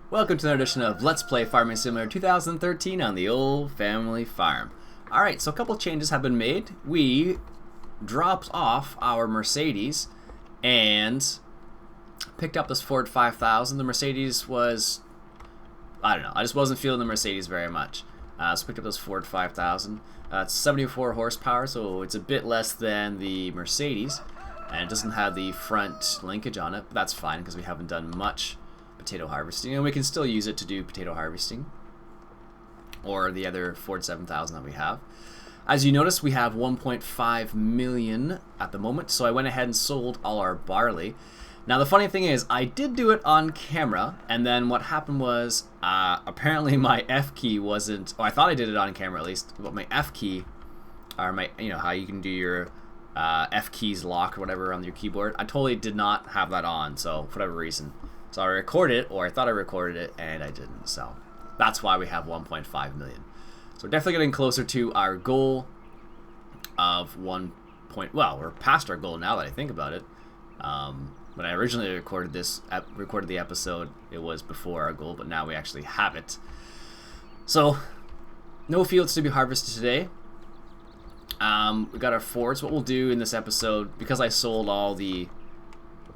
Welcome to another edition of Let's Play Farming Simulator 2013 on the old family farm. Alright, so a couple changes have been made. We dropped off our Mercedes and picked up this Ford 5000. The Mercedes was, I don't know, I just wasn't feeling the Mercedes very much. So picked up this Ford 5000. It's 74 horsepower, so it's a bit less than the Mercedes. And it doesn't have the front linkage on it, but that's fine because we haven't done much potato harvesting, and we can still use it to do potato harvesting or the other Ford 7000 that we have. As you notice, we have 1.5 million at the moment, so I went ahead and sold all our barley. Now the funny thing is, I did do it on camera, and then what happened was apparently my F key wasn't, I thought I did it on camera at least, but my F key, or my, you know how you can do your F keys lock or whatever on your keyboard, I totally did not have that on, so for whatever reason. So I recorded it, or I thought I recorded it, and I didn't. So that's why we have 1.5 million. So we're definitely getting closer to our goal of well, we're past our goal now that I think about it. When I originally recorded the episode, it was before our goal, but now we actually have it. So no fields to be harvested today. We got our Fords. What we'll do in this episode, because I sold all the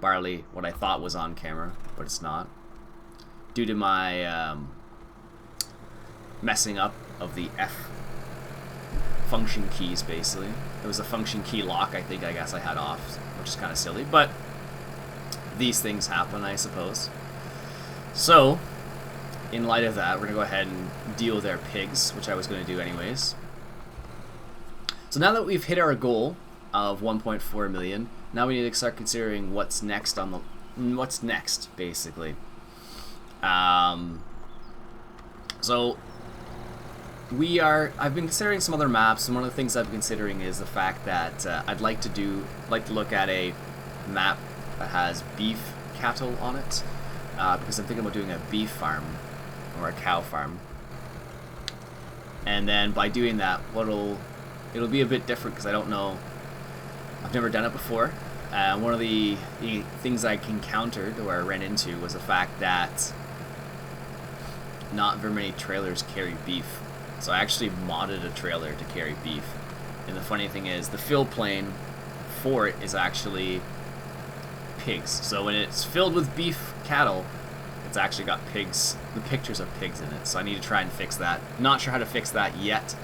barley, what I thought was on camera, but it's not, due to my messing up of the F function keys. Basically it was a function key lock, I guess I had off, which is kind of silly, but these things happen, I suppose. So in light of that, we're gonna go ahead and deal with our pigs, which I was going to do anyways. So now that we've hit our goal of 1.4 million, now we need to start considering what's next on the basically. So I've been considering some other maps, and one of the things I've been considering is the fact that I'd like to look at a map that has beef cattle on it, because I'm thinking about doing a beef farm or a cow farm. And then by doing that, it'll be a bit different because I don't know. I've never done it before. One of the things I encountered, or I ran into, was the fact that not very many trailers carry beef. So I actually modded a trailer to carry beef. And the funny thing is, the fill plane for it is actually pigs. So when it's filled with beef cattle, it's actually got pigs, the pictures of pigs in it. So I need to try and fix that. Not sure how to fix that yet,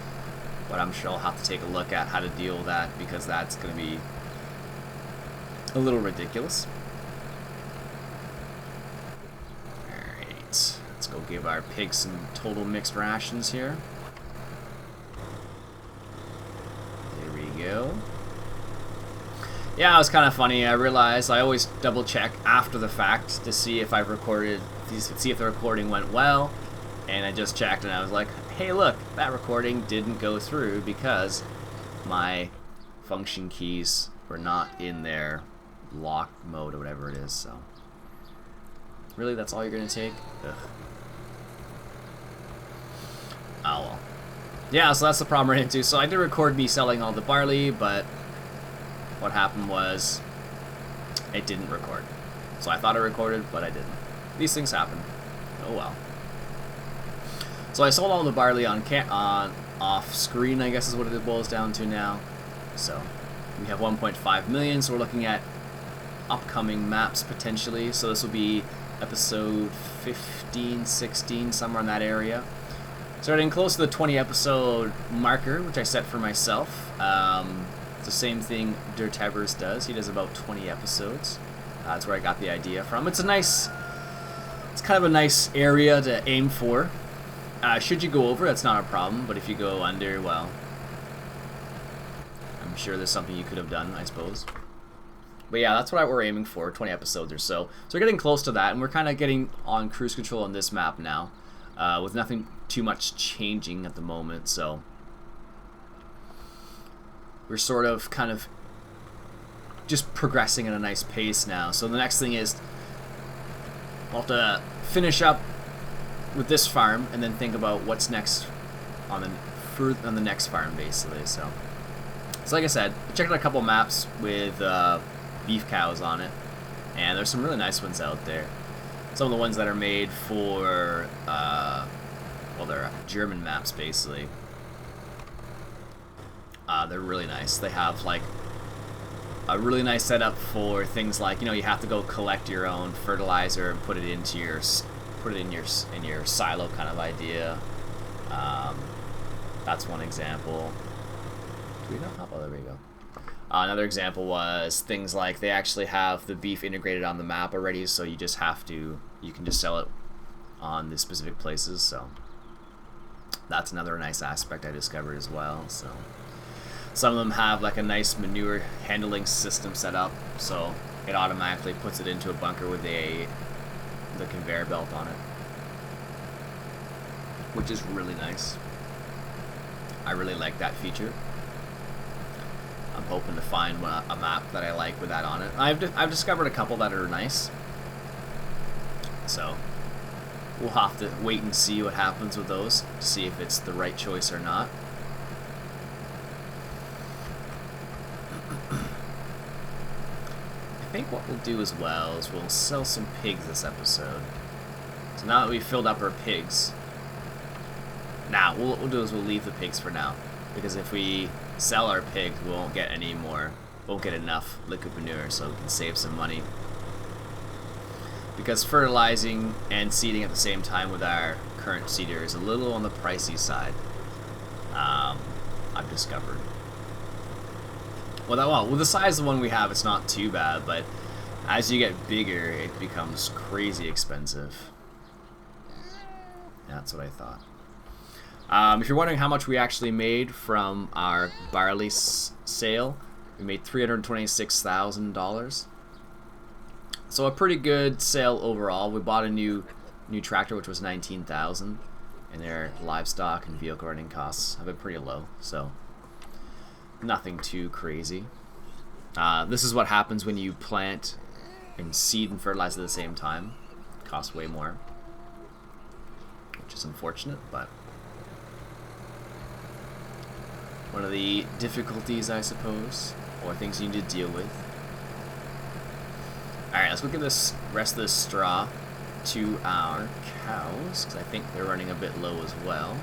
but I'm sure I'll have to take a look at how to deal with that, because that's going to be a little ridiculous. Alright, let's go give our pigs some total mixed rations here. There we go. Yeah, it was kind of funny. I realized I always double check after the fact to see if I've recorded, see if the recording went well, and I just checked and I was like, hey look, that recording didn't go through because my function keys were not in their lock mode or whatever it is. So really, that's all you're gonna take? Ugh. Oh well. Yeah, so that's the problem we're into. So I did record me selling all the barley, but what happened was it didn't record. So I thought I recorded, but I didn't. These things happen. Oh well. So I sold all the barley on off screen, I guess is what it boils down to now. So we have 1.5 million, so we're looking at upcoming maps potentially. So this will be episode 15, 16, somewhere in that area. Starting close to the 20 episode marker, which I set for myself. It's the same thing Dirt Tevers does. He does about 20 episodes. That's where I got the idea from. It's kind of a nice area to aim for. Should you go over, that's not a problem, but if you go under, well, I'm sure there's something you could have done, I suppose. But yeah, that's what we're aiming for, 20 episodes or so. So we're getting close to that, and we're kind of getting on cruise control on this map now, with nothing too much changing at the moment, so we're sort of kind of just progressing at a nice pace now. So the next thing is we'll have to finish up with this farm and then think about what's next on the next farm, basically. So like I said, I checked out a couple maps with beef cows on it, and there's some really nice ones out there. some of the ones that are made for, well, they're German maps, basically. They're really nice. They have, like, a really nice setup for things like, you know, you have to go collect your own fertilizer and put it into your, in your silo kind of idea. That's one example. Do we know how? Oh, there we go. Another example was things like they actually have the beef integrated on the map already, so you just have to, you can just sell it on the specific places. So that's another nice aspect I discovered as well. So some of them have like a nice manure handling system set up, so it automatically puts it into a bunker with the conveyor belt on it, which is really nice. I really like that feature. I'm hoping to find a map that I like with that on it. I've discovered a couple that are nice, so we'll have to wait and see what happens with those, to see if it's the right choice or not. I think what we'll do as well is we'll sell some pigs this episode. So now that we've filled up our pigs, now what we'll do is we'll leave the pigs for now, because if we sell our pigs, we won't get any more, won't get enough liquid manure, so we can save some money. Because fertilizing and seeding at the same time with our current seeder is a little on the pricey side, I've discovered. Well, with the size of the one we have, it's not too bad, but as you get bigger, it becomes crazy expensive. That's what I thought. If you're wondering how much we actually made from our barley sale, we made $326,000. So a pretty good sale overall. We bought a new tractor, which was $19,000, and their livestock and vehicle running costs have been pretty low, so nothing too crazy. This is what happens when you plant and seed and fertilize at the same time. It costs way more, which is unfortunate, but one of the difficulties, I suppose, or things you need to deal with. Alright, let's look at this rest of this straw to our cows, because I think they're running a bit low as well.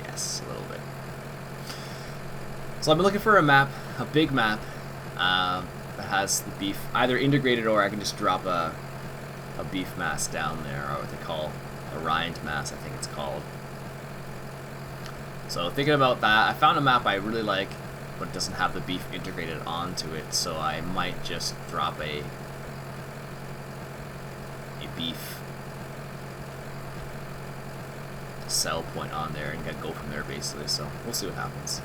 Yes, a little bit. So I've been looking for a map, a big map, that has the beef either integrated, or I can just drop a beef mass down there, or what they call a rind mass, I think it's called. So thinking about that, I found a map I really like, but it doesn't have the beef integrated onto it, so I might just drop a beef sell point on there and go from there, basically. So we'll see what happens.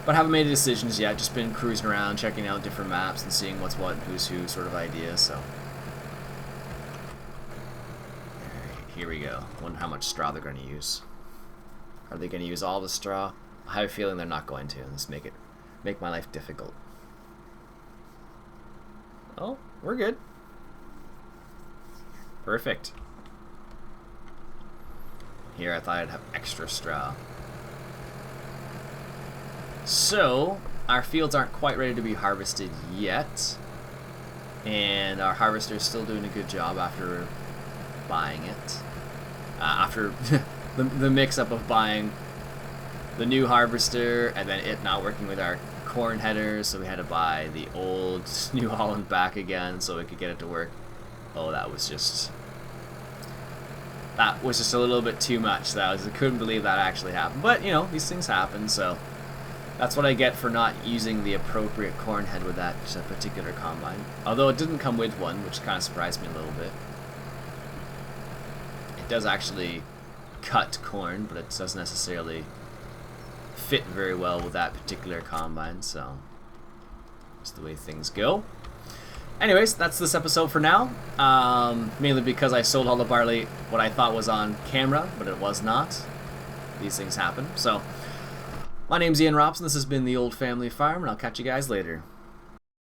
But I haven't made any decisions yet, just been cruising around, checking out different maps and seeing what's what and who's who sort of idea, so. Alright, here we go. Wonder how much straw they're going to use. Are they going to use all the straw? I have a feeling they're not going to. Let's make my life difficult. Oh, we're good. Perfect. Here I thought I'd have extra straw. So, our fields aren't quite ready to be harvested yet, and our harvester is still doing a good job after buying it. After the mix-up of buying the new harvester and then it not working with our corn headers, so we had to buy the old New Holland back again so we could get it to work. Oh, that was just a little bit too much. I couldn't believe that actually happened. But, you know, these things happen, so that's what I get for not using the appropriate corn head with that particular combine. Although it didn't come with one, which kind of surprised me a little bit. It does actually cut corn, but it doesn't necessarily fit very well with that particular combine, so that's the way things go. Anyways, that's this episode for now. Mainly because I sold all the barley, what I thought was on camera, but it was not. These things happen. So, my name's Ian Robson. This has been the Old Family Farm, and I'll catch you guys later.